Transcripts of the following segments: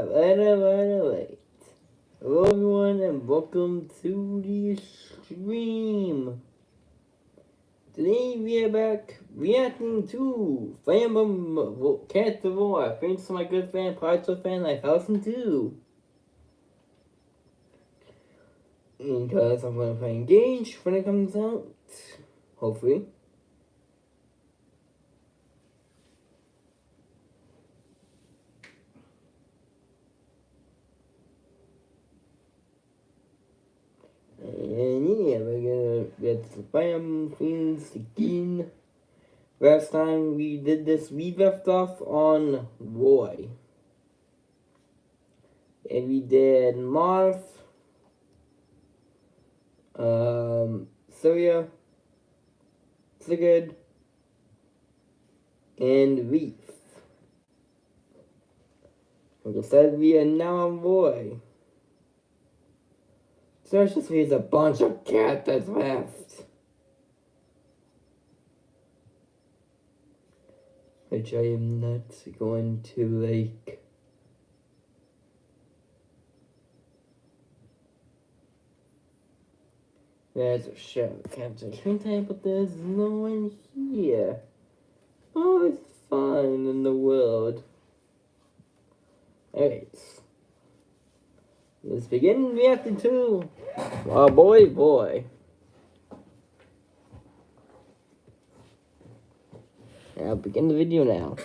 Alright. Hello everyone and welcome to the stream. Today we are back reacting to Emblem Cat the War. Thanks to my good friend, partial fan, like Housen too. Because I'm gonna play Engage when it comes out. Hopefully. And yeah, we're gonna get the Bam Queens again. Last time we did this, we left off on Roy. And we did Marth, Syria, Sigurd, and Reef. Like I said, we are now on Roy. So it's just means a bunch of cat that's left. Which I am not going to like. There's a show captain time, but there's no one here. All is fine in the world. Alright. Let's begin reacting to boy. I'll begin the video now.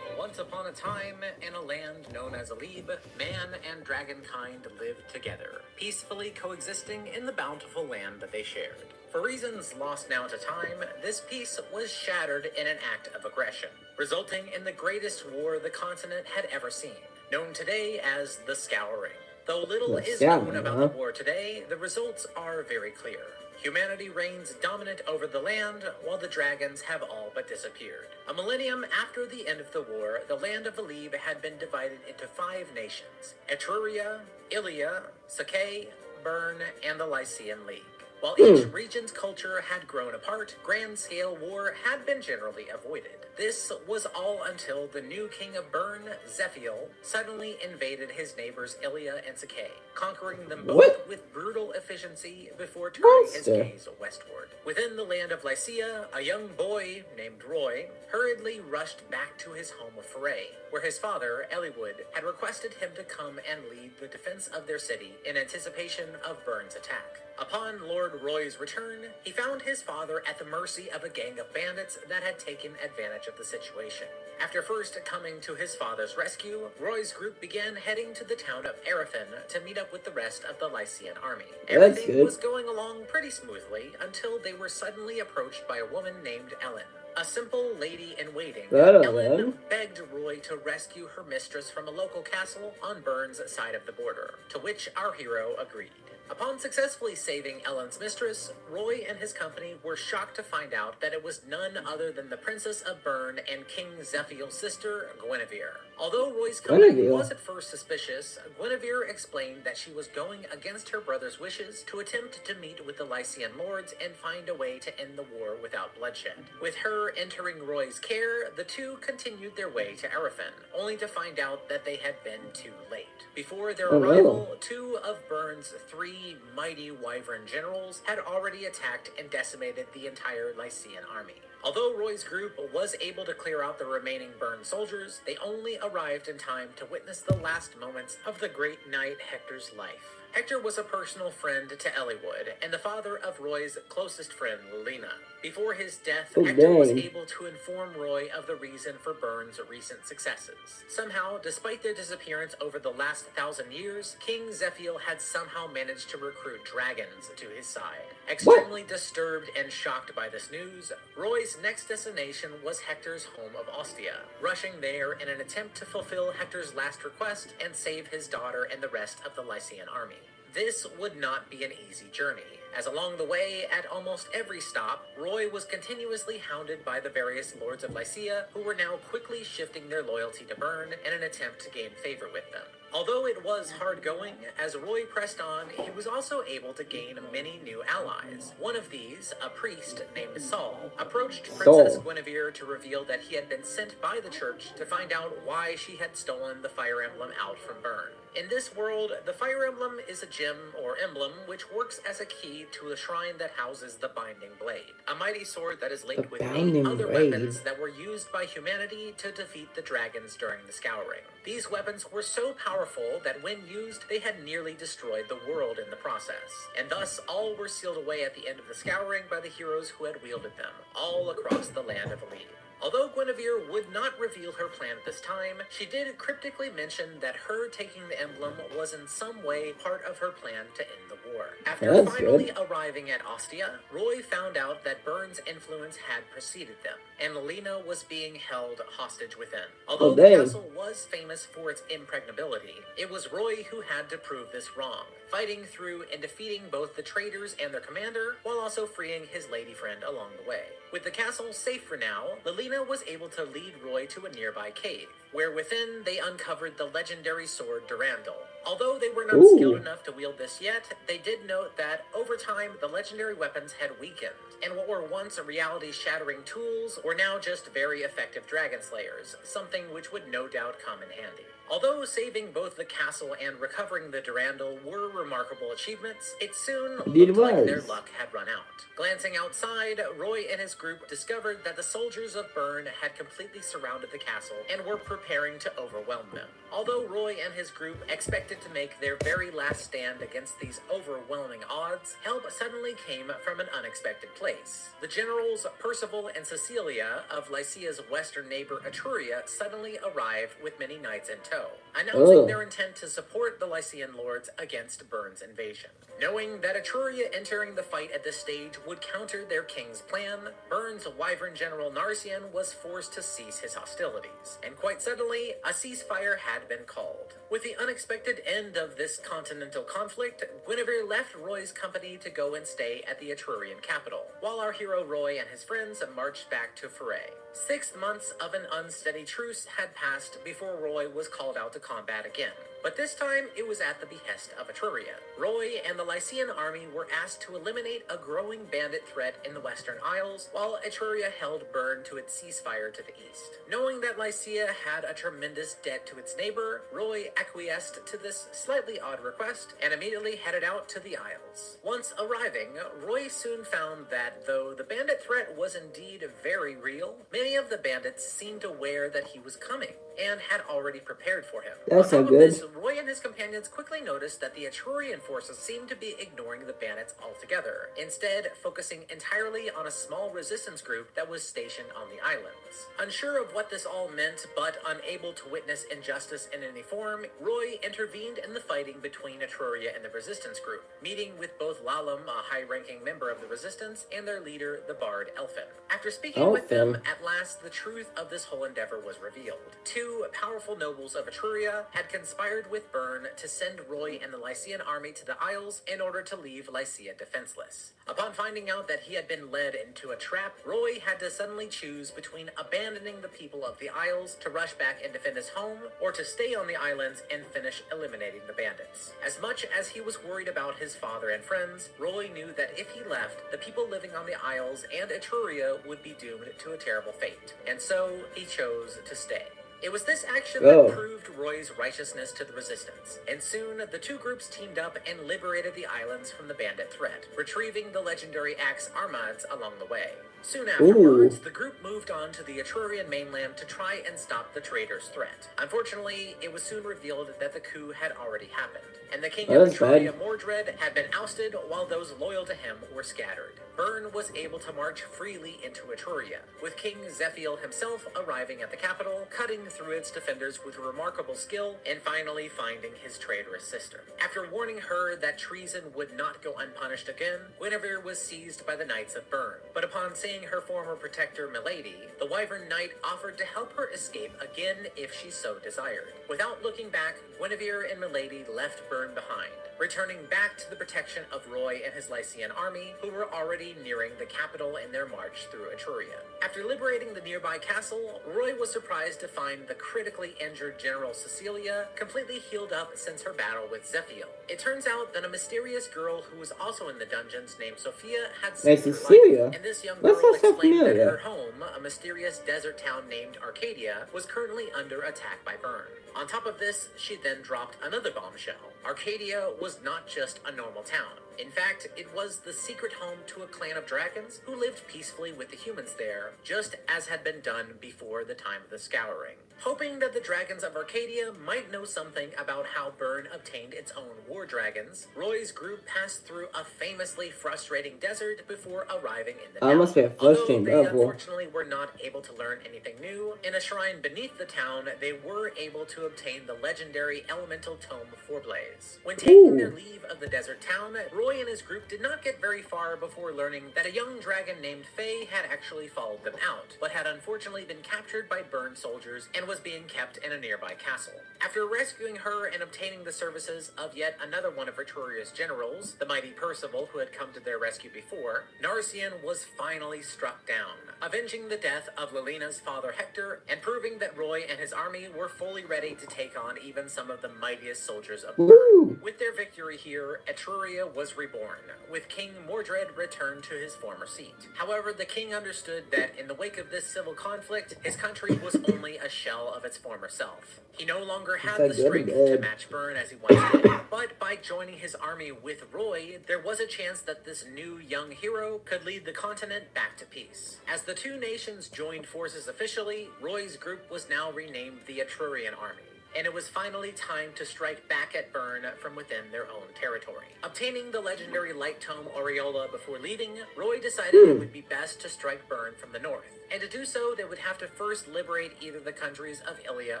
Once upon a time, in a land known as Alib, man and dragonkind lived together, peacefully coexisting in the bountiful land that they shared. For reasons lost now to time, this peace was shattered in an act of aggression, resulting in the greatest war the continent had ever seen, known today as the Scouring. Though little is known about the war today, the results are very clear. Humanity reigns dominant over the land, while the dragons have all but disappeared. A millennium after the end of the war, the land of Alib had been divided into 5 nations: Etruria, Ilia, Sake, Bern, and the Lycian League. While each region's culture had grown apart, grand-scale war had been generally avoided. This was all until the new king of Bern, Zephiel, suddenly invaded his neighbors Ilia and Sake, conquering them both with brutal efficiency before turning his gaze westward. Within the land of Lycia, a young boy named Roy hurriedly rushed back to his home of Foray, where his father, Eliwood, had requested him to come and lead the defense of their city in anticipation of Bern's attack. Upon Lord Roy's return, he found his father at the mercy of a gang of bandits that had taken advantage of the situation. After first coming to his father's rescue, Roy's group began heading to the town of Arafin to meet up with the rest of the Lycian army. Everything was going along pretty smoothly until they were suddenly approached by a woman named Ellen. A simple lady-in-waiting, Ellen begged Roy to rescue her mistress from a local castle on Bern's side of the border, to which our hero agreed. Upon successfully saving Ellen's mistress, Roy and his company were shocked to find out that it was none other than the Princess of Bern and King Zephiel's sister, Guinevere. Although Roy's company was at first suspicious, Guinevere explained that she was going against her brother's wishes to attempt to meet with the Lycian lords and find a way to end the war without bloodshed. With her entering Roy's care, the two continued their way to Arafin, only to find out that they had been too late. Before their arrival, 2 of Bern's 3 mighty Wyvern generals had already attacked and decimated the entire Lycian army. Although Roy's group was able to clear out the remaining Bern soldiers, they only arrived in time to witness the last moments of the great knight Hector's life. Hector was a personal friend to Eliwood, and the father of Roy's closest friend, Lelina. Before his death, Hector was able to inform Roy of the reason for Bern's recent successes. Somehow, despite their disappearance over the last 1,000 years, King Zephiel had somehow managed to recruit dragons to his side. Extremely disturbed and shocked by this news, Roy's next destination was Hector's home of Ostia, rushing there in an attempt to fulfill Hector's last request and save his daughter and the rest of the Lycian army. This would not be an easy journey, as along the way, at almost every stop, Roy was continuously hounded by the various lords of Lycia, who were now quickly shifting their loyalty to Bern in an attempt to gain favor with them. Although it was hard going, as Roy pressed on, he was also able to gain many new allies. One of these, a priest named Saul, approached Princess Guinevere to reveal that he had been sent by the church to find out why she had stolen the fire emblem out from Byrne. In this world, the fire emblem is a gem or emblem which works as a key to a shrine that houses the Binding Blade, a mighty sword that is linked with 8 other weapons that were used by humanity to defeat the dragons during the Scouring. These weapons were so powerful that when used, they had nearly destroyed the world in the process, and thus all were sealed away at the end of the Scouring by the heroes who had wielded them, all across the land of Elite. Although Guinevere would not reveal her plan at this time, she did cryptically mention that her taking the emblem was in some way part of her plan to end the war. After finally arriving at Ostia, Roy found out that Byrne's influence had preceded them, and Lena was being held hostage within. Although the castle was famous for its impregnability, it was Roy who had to prove this wrong, fighting through and defeating both the traitors and their commander, while also freeing his lady friend along the way. With the castle safe for now, Lelina was able to lead Roy to a nearby cave, where within they uncovered the legendary sword Durandal. Although they were not skilled enough to wield this yet, they did note that over time the legendary weapons had weakened, and what were once reality-shattering tools were now just very effective dragon slayers, something which would no doubt come in handy. Although saving both the castle and recovering the Durandal were remarkable achievements, it soon looked like their luck had run out. Glancing outside, Roy and his group discovered that the soldiers of Byrne had completely surrounded the castle and were preparing to overwhelm them. Although Roy and his group expected to make their very last stand against these overwhelming odds, help suddenly came from an unexpected place. The generals Percival and Cecilia of Lycia's western neighbor Etruria suddenly arrived with many knights in tow, announcing their intent to support the Lycian lords against Byrne's invasion. Knowing that Etruria entering the fight at this stage would counter their king's plan, Byrne's wyvern general Narcian was forced to cease his hostilities, and quite suddenly, a ceasefire had been called. With the unexpected end of this continental conflict, Guinevere left Roy's company to go and stay at the Etrurian capital, while our hero Roy and his friends marched back to Foray. 6 months of an unsteady truce had passed before Roy was called out to combat again. But this time, it was at the behest of Etruria. Roy and the Lycian army were asked to eliminate a growing bandit threat in the Western Isles, while Etruria held Byrne to its ceasefire to the east. Knowing that Lycia had a tremendous debt to its neighbor, Roy acquiesced to this slightly odd request and immediately headed out to the Isles. Once arriving, Roy soon found that though the bandit threat was indeed very real, many of the bandits seemed aware that he was coming and had already prepared for him. That's so good. Roy and his companions quickly noticed that the Etrurian forces seemed to be ignoring the bandits altogether, instead focusing entirely on a small resistance group that was stationed on the islands. Unsure of what this all meant, but unable to witness injustice in any form, Roy intervened in the fighting between Etruria and the resistance group, meeting with both Lalum, a high-ranking member of the resistance, and their leader, the bard Elfin. After speaking with them, at last the truth of this whole endeavor was revealed. 2 powerful nobles of Etruria had conspired with Byrne to send Roy and the Lycian army to the Isles in order to leave Lycia defenseless. Upon finding out that he had been led into a trap, Roy had to suddenly choose between abandoning the people of the Isles to rush back and defend his home, or to stay on the islands and finish eliminating the bandits. As much as he was worried about his father and friends, Roy knew that if he left, the people living on the Isles and Etruria would be doomed to a terrible fate, and so he chose to stay. It was this action that proved Roy's righteousness to the resistance, and soon the 2 groups teamed up and liberated the islands from the bandit threat, retrieving the legendary axe Armads along the way. Soon afterwards, the group moved on to the Etrurian mainland to try and stop the traitors' threat. Unfortunately, it was soon revealed that the coup had already happened, and the king of Etruria, Mordred, had been ousted while those loyal to him were scattered. Byrne was able to march freely into Etruria, with King Zephiel himself arriving at the capital, cutting through its defenders with remarkable skill, and finally finding his traitorous sister. After warning her that treason would not go unpunished again, Guinevere was seized by the Knights of Byrne, but upon seeing her former protector Milady, the Wyvern Knight offered to help her escape again if she so desired. Without looking back, Guinevere and Milady left Byrne behind, returning back to the protection of Roy and his Lycian army, who were already nearing the capital in their march through Etruria. After liberating the nearby castle, Roy was surprised to find the critically injured General Cecilia completely healed up since her battle with Zephiel. It turns out that a mysterious girl who was also in the dungeons named Sophia had saved her life, and this young girl explained that her home, a mysterious desert town named Arcadia, was currently under attack by Byrne. On top of this, she then dropped another bombshell. Arcadia was not just a normal town. In fact, it was the secret home to a clan of dragons who lived peacefully with the humans there, just as had been done before the time of the Scouring. Hoping that the dragons of Arcadia might know something about how Byrne obtained its own war dragons, Roy's group passed through a famously frustrating desert before arriving in the town. Although they unfortunately were not able to learn anything new, in a shrine beneath the town, they were able to obtain the legendary elemental tome Forblaze. When taking their leave of the desert town, Roy and his group did not get very far before learning that a young dragon named Faye had actually followed them out, but had unfortunately been captured by Byrne soldiers and was being kept in a nearby castle. After rescuing her and obtaining the services of yet another one of Etruria's generals, the mighty Percival, who had come to their rescue before, Narcian was finally struck down, avenging the death of Lilina's father Hector and proving that Roy and his army were fully ready to take on even some of the mightiest soldiers of Byrne. With their victory here, Etruria was reborn, with King Mordred returned to his former seat. However, the king understood that in the wake of this civil conflict, his country was only a shell of its former self. He no longer had the strength to match Byrne as he once did, but by joining his army with Roy, there was a chance that this new young hero could lead the continent back to peace. As the two nations joined forces officially, Roy's group was now renamed the Etrurian Army, and it was finally time to strike back at Byrne from within their own territory. Obtaining the legendary light tome Aureola before leaving, Roy decided it would be best to strike Byrne from the north. And to do so, they would have to first liberate either the countries of Ilia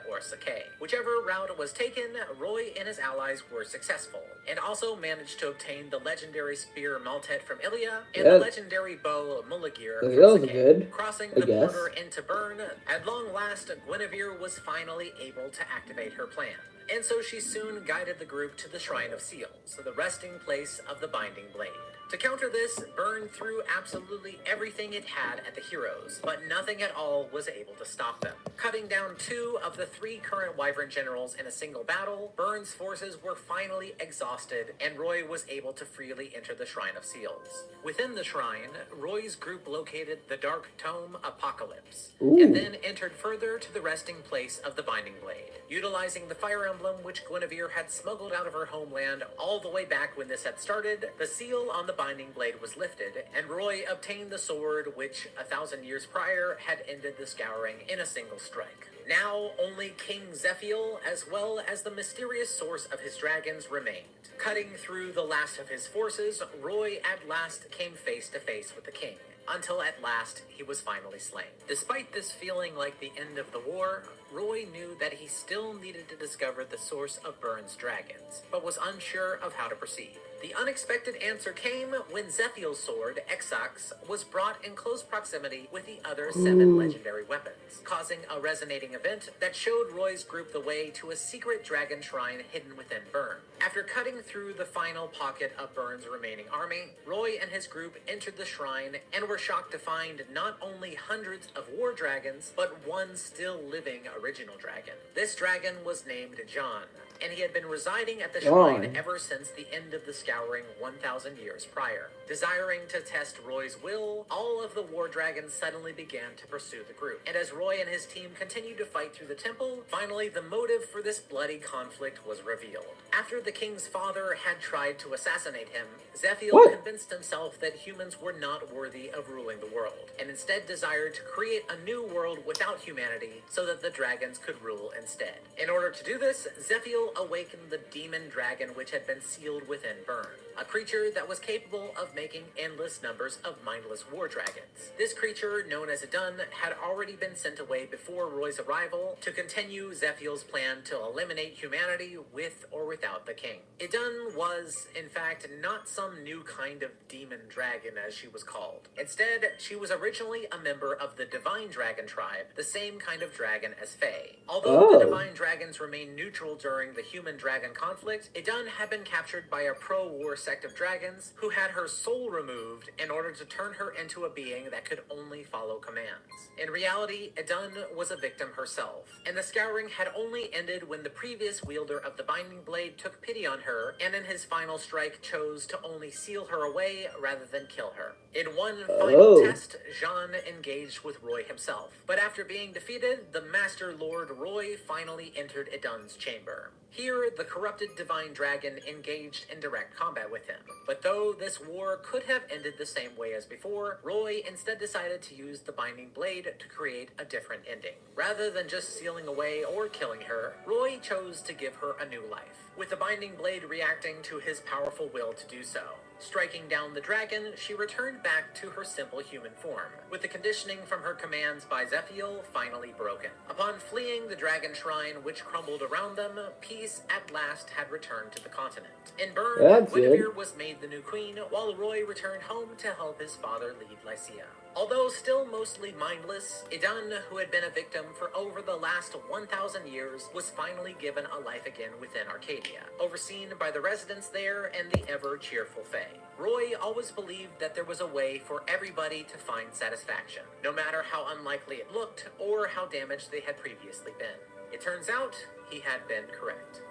or Sake. Whichever route was taken, Roy and his allies were successful, and also managed to obtain the legendary spear Maltet from Ilia, and the legendary bow Muligir from Sake. Crossing the border into Byrne, at long last, Guinevere was finally able to activate her plan. And so she soon guided the group to the Shrine of Seals, the resting place of the Binding Blade. To counter this, Byrne threw absolutely everything it had at the heroes, but nothing at all was able to stop them. Cutting down 2 of the 3 current Wyvern generals in a single battle, Byrne's forces were finally exhausted, and Roy was able to freely enter the Shrine of Seals. Within the shrine, Roy's group located the Dark Tome Apocalypse, and then entered further to the resting place of the Binding Blade. Utilizing the fire emblem which Guinevere had smuggled out of her homeland all the way back when this had started, the seal on the Binding Blade was lifted, and Roy obtained the sword which, 1,000 years prior, had ended the Scouring in a single strike. Now, only King Zephiel, as well as the mysterious source of his dragons, remained. Cutting through the last of his forces, Roy at last came face to face with the king, until at last he was finally slain. Despite this feeling like the end of the war, Roy knew that he still needed to discover the source of Byrne's dragons, but was unsure of how to proceed. The unexpected answer came when Zephiel's sword, Exox, was brought in close proximity with the other 7 legendary weapons, causing a resonating event that showed Roy's group the way to a secret dragon shrine hidden within Byrne. After cutting through the final pocket of Byrne's remaining army, Roy and his group entered the shrine and were shocked to find not only hundreds of war dragons, but one still living original dragon. This dragon was named John, and he had been residing at the shrine ever since the end of the Scouring 1,000 years prior. Desiring to test Roy's will, all of the war dragons suddenly began to pursue the group. And as Roy and his team continued to fight through the temple, finally the motive for this bloody conflict was revealed. After the king's father had tried to assassinate him, Zephiel convinced himself that humans were not worthy of ruling the world, and instead desired to create a new world without humanity so that the dragons could rule instead. In order to do this, Zephiel Zephiel awakened the demon dragon which had been sealed within Byrne, a creature that was capable of making endless numbers of mindless war dragons. This creature, known as Idun, had already been sent away before Roy's arrival to continue Zephiel's plan to eliminate humanity with or without the king. Idun was, in fact, not some new kind of demon dragon as she was called. Instead, she was originally a member of the Divine Dragon tribe, the same kind of dragon as Fae. Although the Divine Dragons remained neutral during the human-dragon conflict, Idun had been captured by a pro-war sect of dragons who had her soul removed in order to turn her into a being that could only follow commands. In reality, Idun was a victim herself, and the scouring had only ended when the previous wielder of the Binding Blade took pity on her and in his final strike chose to only seal her away rather than kill her. In one final test, Jean engaged with Roy himself, but after being defeated, the Master Lord Roy finally entered Idun's chamber. Here, the corrupted Divine Dragon engaged in direct combat with him, but though this war could have ended the same way as before, Roy instead decided to use the Binding Blade to create a different ending. Rather than just sealing away or killing her, Roy chose to give her a new life, with the Binding Blade reacting to his powerful will to do so. Striking down the dragon, she returned back to her simple human form, with the conditioning from her commands by Zephiel finally broken. Upon fleeing the dragon shrine which crumbled around them, peace at last had returned to the continent. In Byrne, Guinevere was made the new queen, while Roy returned home to help his father lead Lycia. Although still mostly mindless, Idun, who had been a victim for over the last 1,000 years, was finally given a life again within Arcadia, overseen by the residents there and the ever-cheerful Fae. Roy always believed that there was a way for everybody to find satisfaction, no matter how unlikely it looked or how damaged they had previously been. It turns out, he had been correct.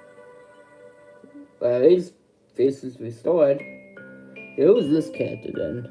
Well, his face is restored. Who was this character then?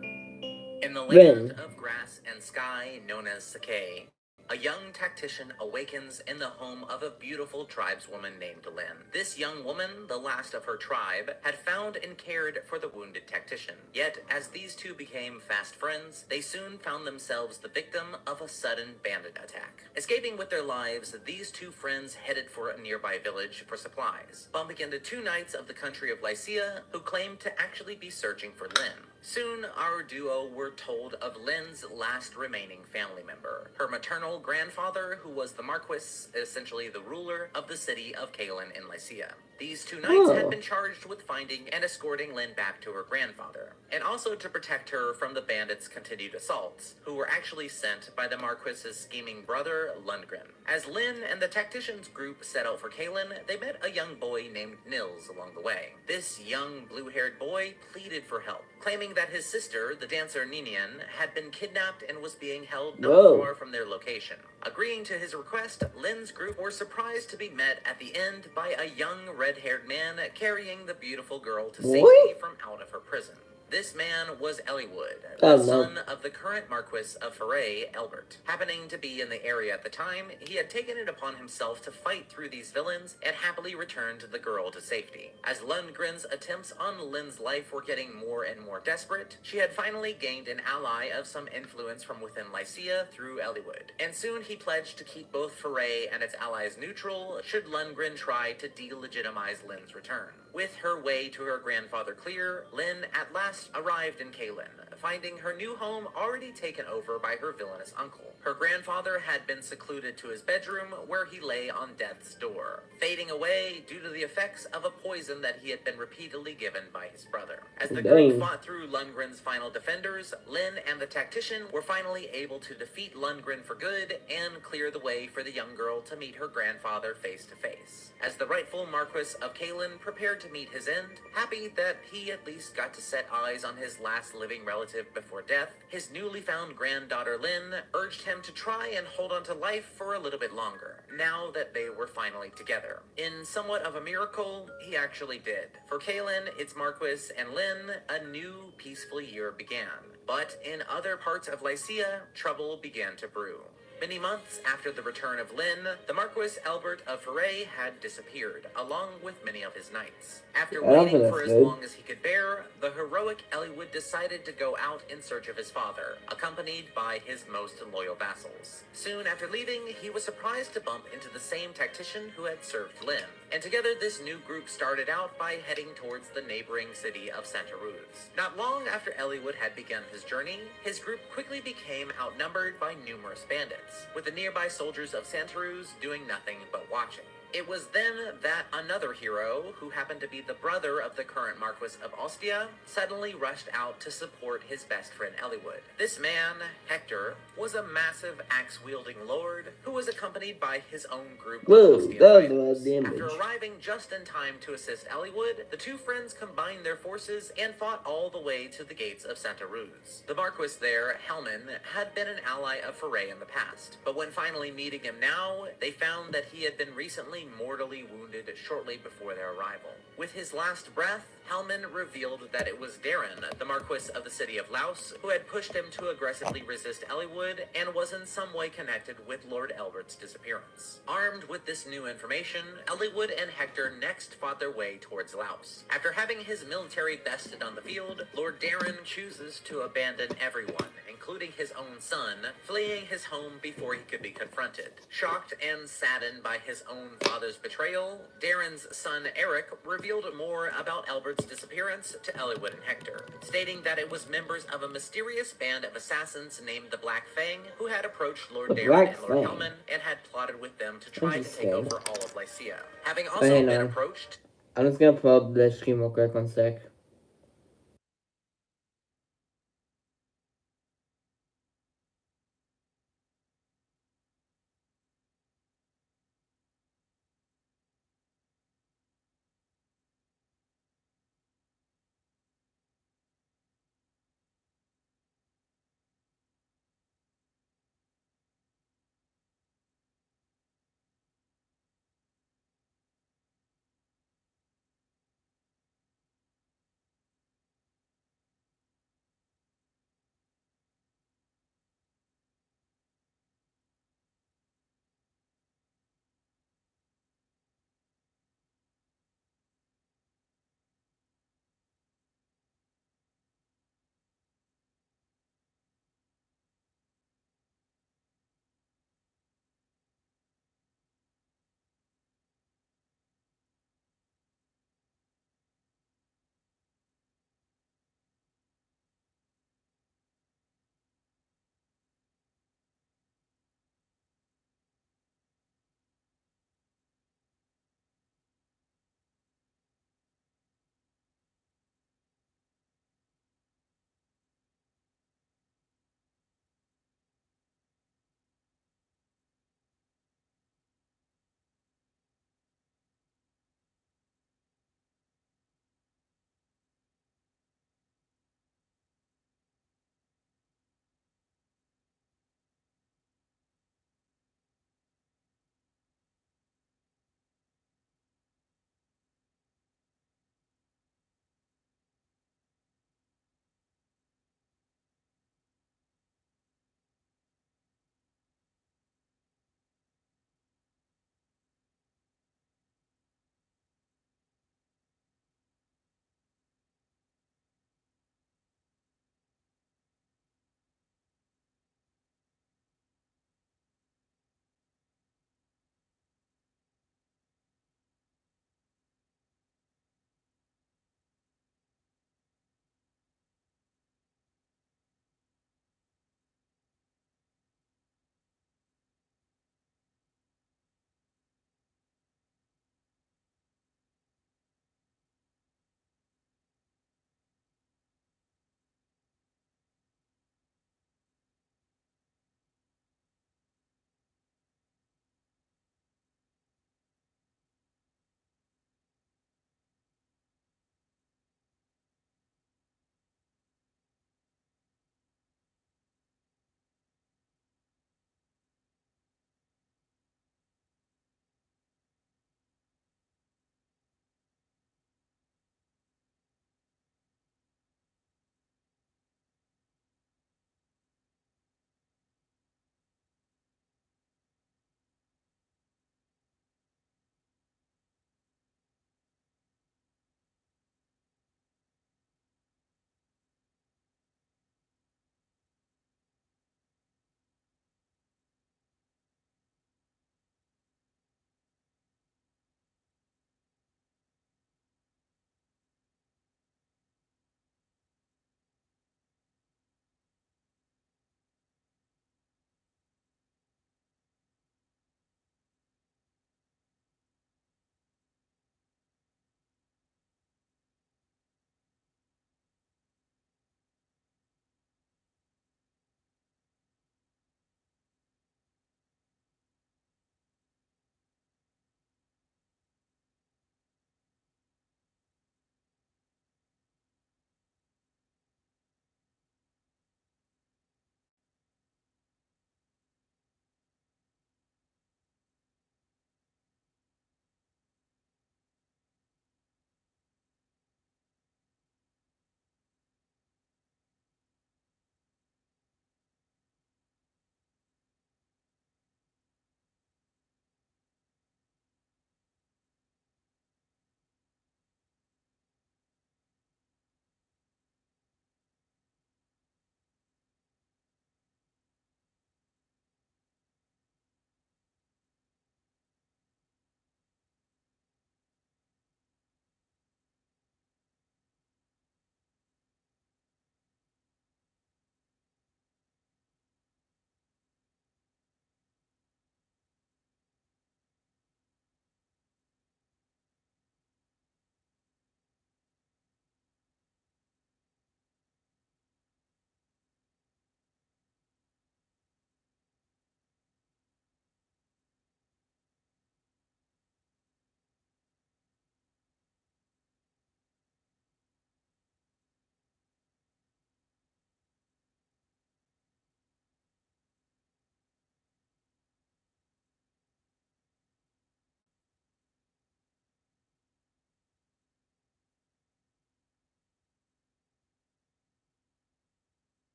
In the land of grass and sky known as Sakay, a young tactician awakens in the home of a beautiful tribeswoman named Lynn. This young woman, the last of her tribe, had found and cared for the wounded tactician. Yet, as these two became fast friends, they soon found themselves the victim of a sudden bandit attack. Escaping with their lives, these two friends headed for a nearby village for supplies, bumping into two knights of the country of Lycia who claimed to actually be searching for Lynn. Soon, our duo were told of Lynn's last remaining family member, her maternal grandfather, who was the Marquis, essentially the ruler of the city of Caelin in Lycia. These two knights had been charged with finding and escorting Lynn back to her grandfather, and also to protect her from the bandits' continued assaults, who were actually sent by the Marquis's scheming brother, Lundgren. As Lynn and the tacticians group set out for Caelin, they met a young boy named Nils along the way. This young blue-haired boy pleaded for help, claiming that his sister, the dancer Ninian, had been kidnapped and was being held not far from their location. Agreeing to his request, Lynn's group were surprised to be met at the end by a young red-haired man carrying the beautiful girl to safety from out of her prison. This man was Eliwood, the son of the current Marquis of Foray, Elbert. Happening to be in the area at the time, he had taken it upon himself to fight through these villains and happily returned the girl to safety. As Lundgren's attempts on Lynn's life were getting more and more desperate, she had finally gained an ally of some influence from within Lycia through Eliwood, and soon he pledged to keep both Foray and its allies neutral should Lundgren try to delegitimize Lynn's return. With her way to her grandfather clear, Lynn at last arrived in Caelin, finding her new home already taken over by her villainous uncle. Her grandfather had been secluded to his bedroom, where he lay on death's door, fading away due to the effects of a poison that he had been repeatedly given by his brother. As the group fought through Lundgren's final defenders, Lynn and the tactician were finally able to defeat Lundgren for good and clear the way for the young girl to meet her grandfather face to face. As the rightful Marquis of Caelin prepared to meet his end, happy that he at least got to set eyes on his last living relative before death, his newly found granddaughter Lynn urged him to try and hold on to life for a little bit longer, now that they were finally together. In somewhat of a miracle, he actually did. For Caelin, its Marquis, and Lynn, a new peaceful year began. But in other parts of Lycia, trouble began to brew. Many months after the return of Lynn, the Marquis Albert of Foray had disappeared, along with many of his knights. After I don't waiting think for that's as good. long as he could bear, the heroic Eliwood decided to go out in search of his father, accompanied by his most loyal vassals. Soon after leaving, he was surprised to bump into the same tactician who had served Lynn, and together this new group started out by heading towards the neighboring city of Santa Ruz. Not long after Eliwood had begun his journey, his group quickly became outnumbered by numerous bandits, with the nearby soldiers of Santa Ruz doing nothing but watching. It was then that another hero, who happened to be the brother of the current Marquis of Ostia, suddenly rushed out to support his best friend Eliwood. This man, Hector, was a massive axe-wielding lord who was accompanied by his own group of Whoa, Ostian that was a lot of fighters. damage. After arriving just in time to assist Eliwood, the two friends combined their forces and fought all the way to the gates of Santa Ruz. The Marquis there, Helman, had been an ally of Foray in the past, but when finally meeting him now, they found that he had been recently mortally wounded shortly before their arrival. With his last breath, Helman revealed that it was Darren, the Marquis of the city of Laos, who had pushed him to aggressively resist Eliwood and was in some way connected with Lord Elbert's disappearance. Armed with this new information, Eliwood and Hector next fought their way towards Laos. After having his military bested on the field, Lord Darren chooses to abandon everyone, including his own son, fleeing his home before he could be confronted. Shocked and saddened by his own father's betrayal, Darren's son Eric revealed more about Albert's disappearance to Eliwood and Hector, stating that it was members of a mysterious band of assassins named the Black Fang who had approached Lord The Darren Black and Lord Fang. Helman and had plotted with them to try to take Interesting. over all of Lycia. Having Oh, also hang been on. approached I'm just gonna pull up the stream real quick, 1 sec.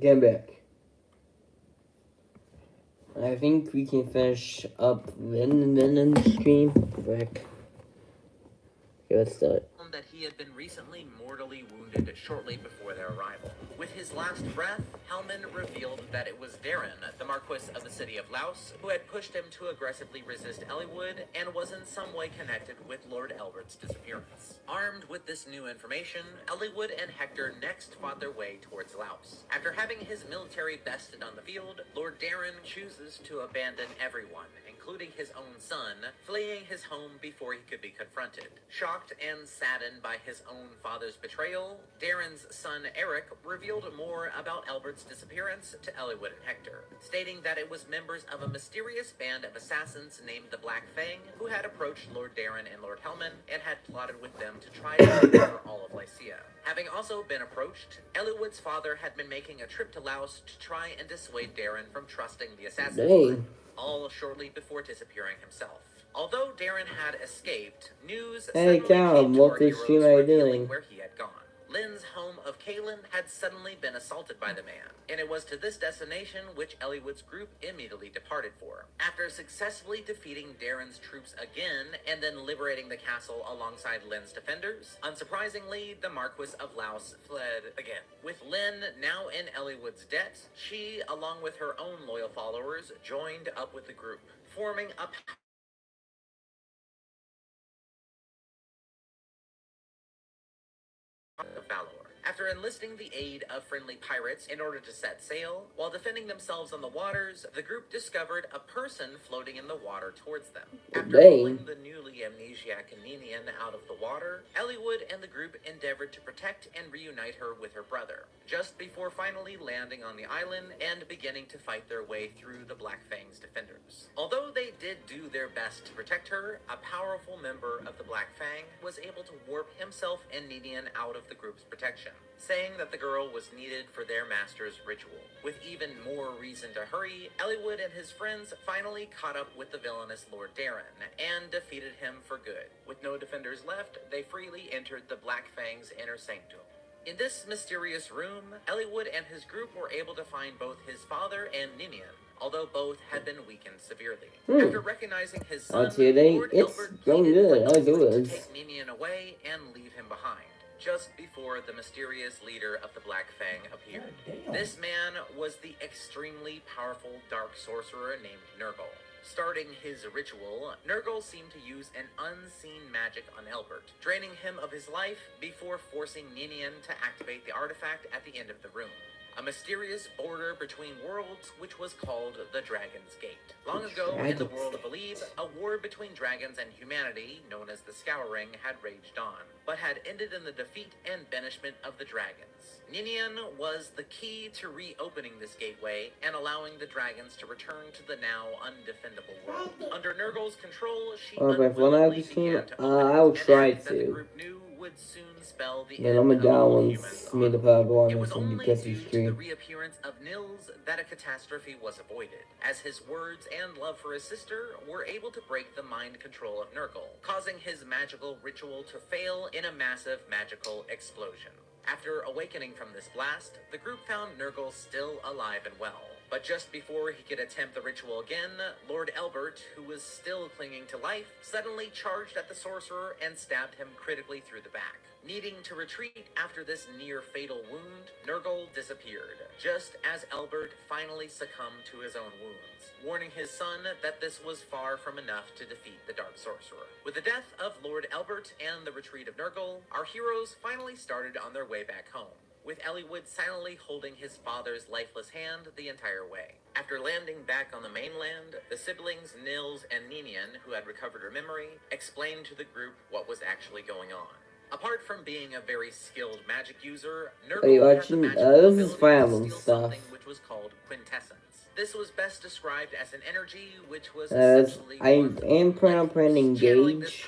Get back. I think we can finish up then the stream. Back. Okay, let's start. That he had been recently mortally wounded shortly before their arrival. With his last breath, Hellman revealed that it was Darren, the Marquis of the city of Laos, who had pushed him to aggressively resist Elliewood and was in some way connected with Lord Elbert's disappearance. Armed with this new information, Elliewood and Hector next fought their way towards Laos. After having his military bested on the field, Lord Darren chooses to abandon everyone, including his own son, fleeing his home before he could be confronted. Shocked and saddened by his own father's betrayal, Darren's son Eric revealed more about Albert's disappearance to Elliewood and Hector, stating that it was members of a mysterious band of assassins named the Black Fang who had approached Lord Darren and Lord Hellman and had plotted with them to try to take over all of Lycia. Having also been approached, Elliewood's father had been making a trip to Laos to try and dissuade Darren from trusting the assassins, all shortly before disappearing himself. Although Darren had escaped, news suddenly came to our heroes revealing where he had gone. Lynn's home of Kaelin had suddenly been assaulted by the man, and it was to this destination which Elliewood's group immediately departed for. After successfully defeating Darren's troops again, and then liberating the castle alongside Lynn's defenders, unsurprisingly, the Marquis of Laos fled again. With Lynn now in Elliewood's debt, she, along with her own loyal followers, joined up with the group, forming a of valor. After enlisting the aid of friendly pirates in order to set sail, while defending themselves on the waters, the group discovered a person floating in the water towards them. After pulling the newly amnesiac Ninian out of the water, Elliewood and the group endeavored to protect and reunite her with her brother, just before finally landing on the island and beginning to fight their way through the Black Fang's defenders. Although they did do their best to protect her, a powerful member of the Black Fang was able to warp himself and Ninian out of the group's protection, saying that the girl was needed for their master's ritual. With even more reason to hurry, Elliewood and his friends finally caught up with the villainous Lord Darren and defeated him for good. With no defenders left, they freely entered the Black Fang's inner sanctum. In this mysterious room, Elliewood and his group were able to find both his father and Ninian, although both had been weakened severely. After recognizing his son, Lord Elbert pleaded to take Ninian away and leave him behind, just before the mysterious leader of the Black Fang appeared. This man was the extremely powerful dark sorcerer named Nurgle. Starting his ritual, Nurgle seemed to use an unseen magic on Elbert, draining him of his life before forcing Ninian to activate the artifact at the end of the room. A mysterious border between worlds which was called the Dragon's Gate. Long ago, in the world of Alib, a war between dragons and humanity, known as the Scouring, had raged on, but had ended in the defeat and banishment of the dragons. Ninian was the key to reopening this gateway and allowing the dragons to return to the now undefendable world. Under Nurgle's control, she unwillingly began to open it, I'll try and that the to. group knew would soon spell the Then end I'm of down all once humans me on the Earth. power It was on only the due to the stream. reappearance of Nils that a catastrophe was avoided, as his words and love for his sister were able to break the mind control of Nurgle, causing his magical ritual to fail in a massive magical explosion. After awakening from this blast, the group found Nurgle still alive and well. But just before he could attempt the ritual again, Lord Elbert, who was still clinging to life, suddenly charged at the sorcerer and stabbed him critically through the back. Needing to retreat after this near-fatal wound, Nurgle disappeared, just as Elbert finally succumbed to his own wounds, warning his son that this was far from enough to defeat the Dark Sorcerer. With the death of Lord Elbert and the retreat of Nurgle, our heroes finally started on their way back home, with Elliewood silently holding his father's lifeless hand the entire way. After landing back on the mainland, the siblings Nils and Ninian, who had recovered her memory, explained to the group what was actually going on. Apart from being a very skilled magic user, Nurgle had the magical ability to steal something which was called quintessence. This was best described as an energy which was essentially I am planning engage,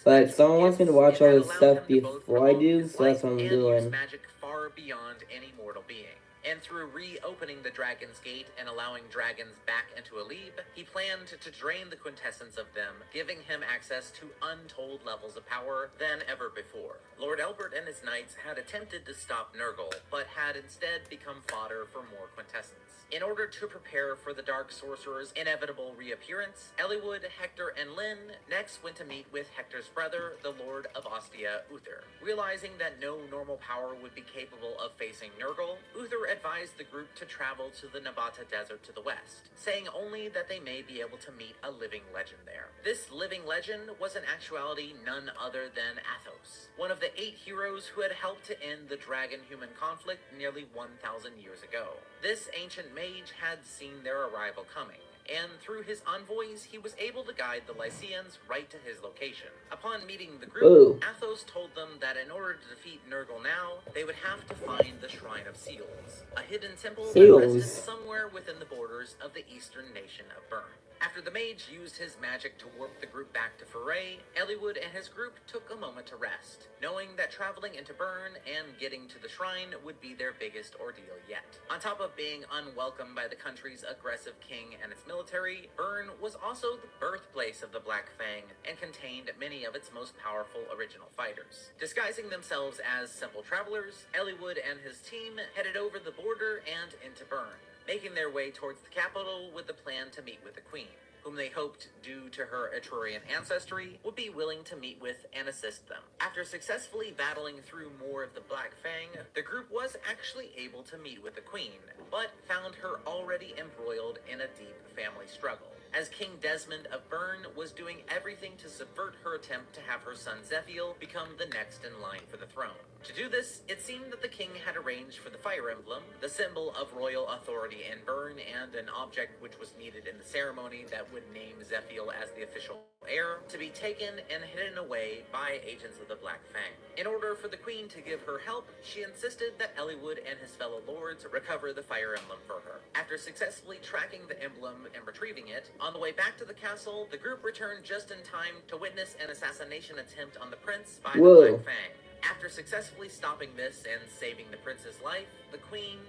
but someone wants me to watch all this stuff before I do, so that's what I'm doing. Magic far beyond any mortal being. and through reopening the Dragon's Gate and allowing dragons back into Alib, he planned to drain the quintessence of them, giving him access to untold levels of power than ever before. Lord Elbert and his knights had attempted to stop Nurgle, but had instead become fodder for more quintessence. In order to prepare for the Dark Sorcerer's inevitable reappearance, Eliwood, Hector, and Lyn next went to meet with Hector's brother, the Lord of Ostia, Uther. Realizing that no normal power would be capable of facing Nurgle, Uther advised the group to travel to the Nabata Desert to the west, saying only that they may be able to meet a living legend there. This living legend was in actuality none other than Athos, one of the 8 heroes who had helped to end the dragon-human conflict nearly 1,000 years ago. This ancient mage had seen their arrival coming, and through his envoys, he was able to guide the Lycians right to his location. Upon meeting the group, Athos told them that in order to defeat Nurgle now, they would have to find the Shrine of Seals, a hidden temple that rested somewhere within the borders of the eastern nation of Bern. After the mage used his magic to warp the group back to Foray, Eliwood and his group took a moment to rest, knowing that traveling into Bern and getting to the shrine would be their biggest ordeal yet. On top of being unwelcome by the country's aggressive king and its military, Bern was also the birthplace of the Black Fang and contained many of its most powerful original fighters. Disguising themselves as simple travelers, Eliwood and his team headed over the border and into Bern, making their way towards the capital with the plan to meet with the queen, whom they hoped, due to her Etrurian ancestry, would be willing to meet with and assist them. After successfully battling through more of the Black Fang, the group was actually able to meet with the queen, but found her already embroiled in a deep family struggle, as King Desmond of Bern was doing everything to subvert her attempt to have her son Zephiel become the next in line for the throne. To do this, it seemed that the king had arranged for the Fire Emblem, the symbol of royal authority in Bern and an object which was needed in the ceremony that would name Zephiel as the official heir, to be taken and hidden away by agents of the Black Fang. In order for the queen to give her help, she insisted that Eliwood and his fellow lords recover the Fire Emblem for her. After successfully tracking the emblem and retrieving it, on the way back to the castle, the group returned just in time to witness an assassination attempt on the prince by the Black Fang. After successfully stopping this and saving the prince's life, the queen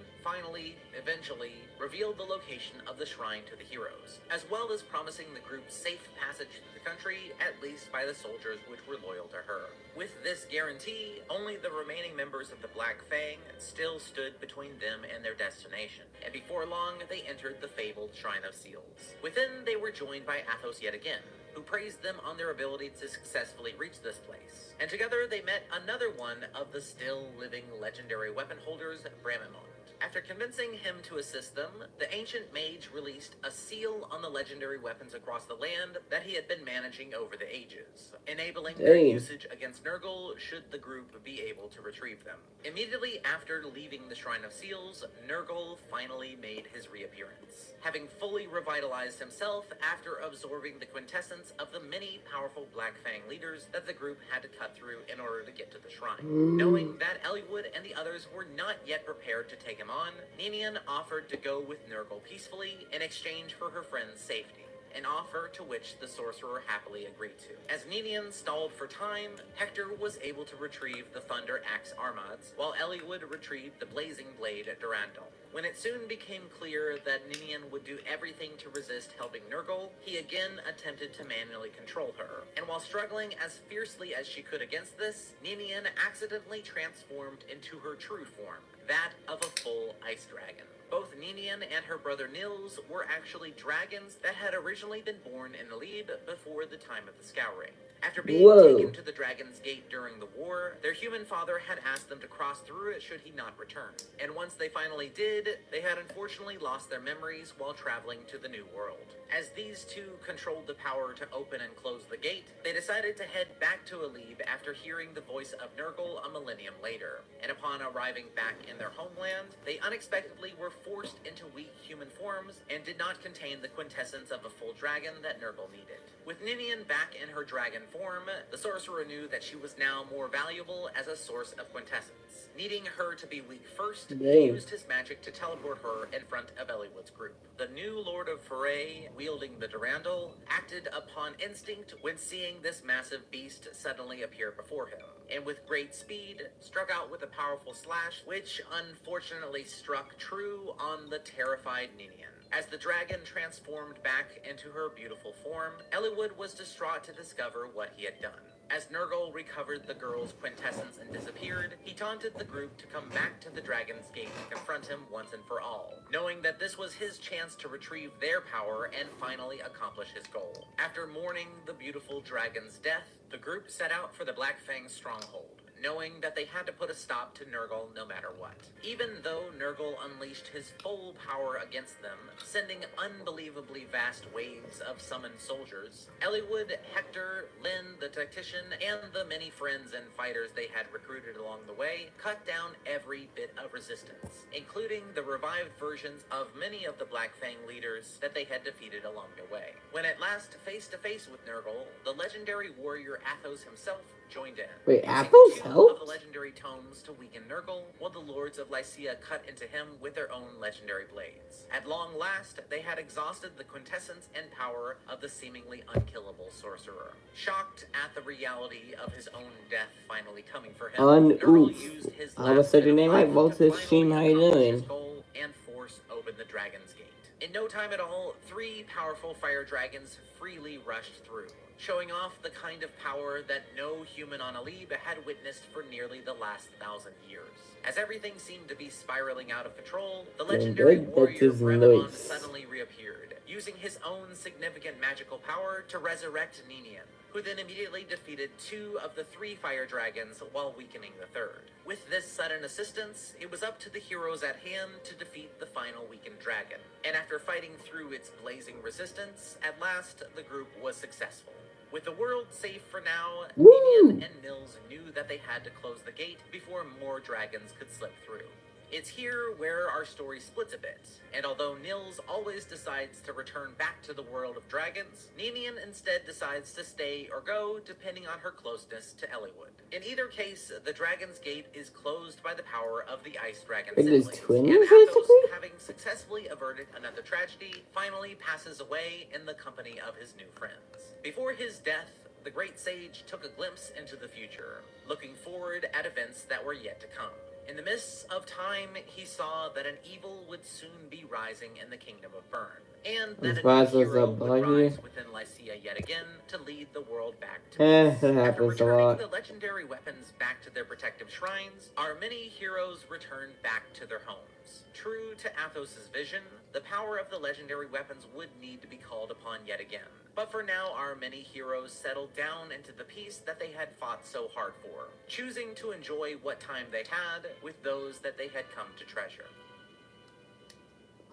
eventually revealed the location of the shrine to the heroes, as well as promising the group safe passage through the country, at least by the soldiers which were loyal to her. With this guarantee, only the remaining members of the Black Fang still stood between them and their destination, and before long they entered the fabled Shrine of Seals. Within, they were joined by Athos yet again, who praised them on their ability to successfully reach this place. And together they met another one of the still living legendary weapon holders, Bramimond. After convincing him to assist them, the ancient mage released a seal on the legendary weapons across the land that he had been managing over the ages, enabling their usage against Nurgle should the group be able to retrieve them. Immediately after leaving the Shrine of Seals, Nurgle finally made his reappearance, having fully revitalized himself after absorbing the quintessence of the many powerful Black Fang leaders that the group had to cut through in order to get to the shrine. Knowing that Eliwood and the others were not yet prepared to take him on, Ninian offered to go with Nurgle peacefully in exchange for her friend's safety, an offer to which the sorcerer happily agreed to. As Ninian stalled for time, Hector was able to retrieve the Thunder Axe Armads, while Eliwood retrieved the Blazing Blade Durandal. When it soon became clear that Ninian would do everything to resist helping Nurgle, he again attempted to manually control her, and while struggling as fiercely as she could against this, Ninian accidentally transformed into her true form, that of a full ice dragon. Both Ninian and her brother Nils were actually dragons that had originally been born in Alib before the time of the Scouring. After being taken to the Dragon's Gate during the war, their human father had asked them to cross through it should he not return. And once they finally did, they had unfortunately lost their memories while traveling to the New World. As these two controlled the power to open and close the gate, they decided to head back to Alib after hearing the voice of Nurgle a millennium later. And upon arriving back in their homeland, they unexpectedly were forced into weak human forms and did not contain the quintessence of a full dragon that Nurgle needed. With Ninian back in her dragon form, the sorcerer knew that she was now more valuable as a source of quintessence. Needing her to be weak first, he used his magic to teleport her in front of Eliwood's group. The new Lord of Foray, wielding the Durandal, acted upon instinct when seeing this massive beast suddenly appear before him. and with great speed, struck out with a powerful slash, which unfortunately struck true on the terrified Ninian. As the dragon transformed back into her beautiful form, Eliwood was distraught to discover what he had done. As Nurgle recovered the girl's quintessence and disappeared, he taunted the group to come back to the Dragon's Gate to confront him once and for all, knowing that this was his chance to retrieve their power and finally accomplish his goal. After mourning the beautiful dragon's death, the group set out for the Black Fang's stronghold, knowing that they had to put a stop to Nurgle no matter what. Even though Nurgle unleashed his full power against them, sending unbelievably vast waves of summoned soldiers, Eliwood, Hector, Lyn, the tactician, and the many friends and fighters they had recruited along the way cut down every bit of resistance, including the revived versions of many of the Black Fang leaders that they had defeated along the way. When at last face to face with Nurgle, the legendary warrior Athos himself joined in. Wait, using Athos two helped? of the legendary tomes to weaken Nurgle, while the lords of Lycia cut into him with their own legendary blades. At long last, they had exhausted the quintessence and power of the seemingly unkillable sorcerer. Shocked at the reality of his own death finally coming for him, Nurgle used his All of a last sudden, bit they of might life vote to this stream. How finally you accomplish his doing? goal and force open the Dragon's Gate. In no time at all, 3 powerful fire dragons freely rushed through, showing off the kind of power that no human on Alib had witnessed for nearly the last 1,000 years. As everything seemed to be spiraling out of control, the legendary warrior Bremon suddenly reappeared, using his own significant magical power to resurrect Ninian, who then immediately defeated 2 of the 3 fire dragons while weakening the 3rd. With this sudden assistance, it was up to the heroes at hand to defeat the final weakened dragon, and after fighting through its blazing resistance, at last the group was successful. With the world safe for now, Ninian and Nils knew that they had to close the gate before more dragons could slip through. It's here where our story splits a bit, and although Nils always decides to return back to the world of dragons, Ninian instead decides to stay or go depending on her closeness to Eliwood. In either case, the Dragon's Gate is closed by the power of the Ice Dragon siblings, and Athos, having successfully averted another tragedy, finally passes away in the company of his new friends. Before his death, the great sage took a glimpse into the future, looking forward at events that were yet to come. In the mists of time, he saw that an evil would soon be rising in the kingdom of Bern, and that a new hero would rise within Lycia yet again to lead the world back to peace. After returning the legendary weapons back to their protective shrines, our many heroes returned back to their homes. True to Athos' vision, the power of the legendary weapons would need to be called upon yet again. But for now, our many heroes settled down into the peace that they had fought so hard for, choosing to enjoy what time they had with those that they had come to treasure.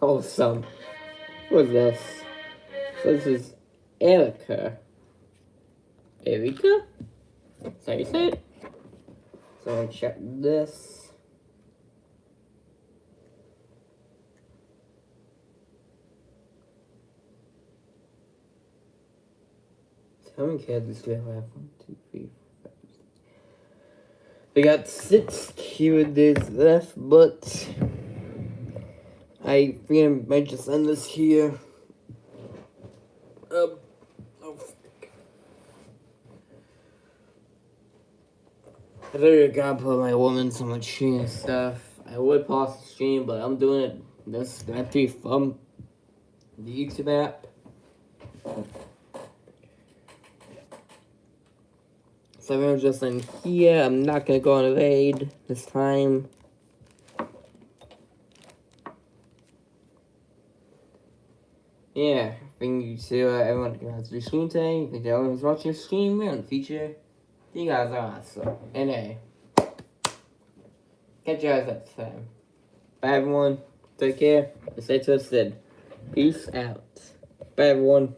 Awesome. What's this? So this is Erica. Erika? Is that how you say it? So I check this. How many characters do we have? 1, 2, 3, 4, 5, 6. We got 6 characters left, but I think I might just end this here. I literally gotta put my woman so much stream and stuff. I would pause the stream, but I'm doing it this directly from the YouTube app. So everyone's just in here. I'm not gonna go on a raid this time. Yeah, thank you to everyone who has the stream today. Thank you to everyone who's watching the stream in the future. You guys are awesome. And hey, catch you guys next time. Bye everyone. Take care. Stay twisted. Peace out. Bye everyone.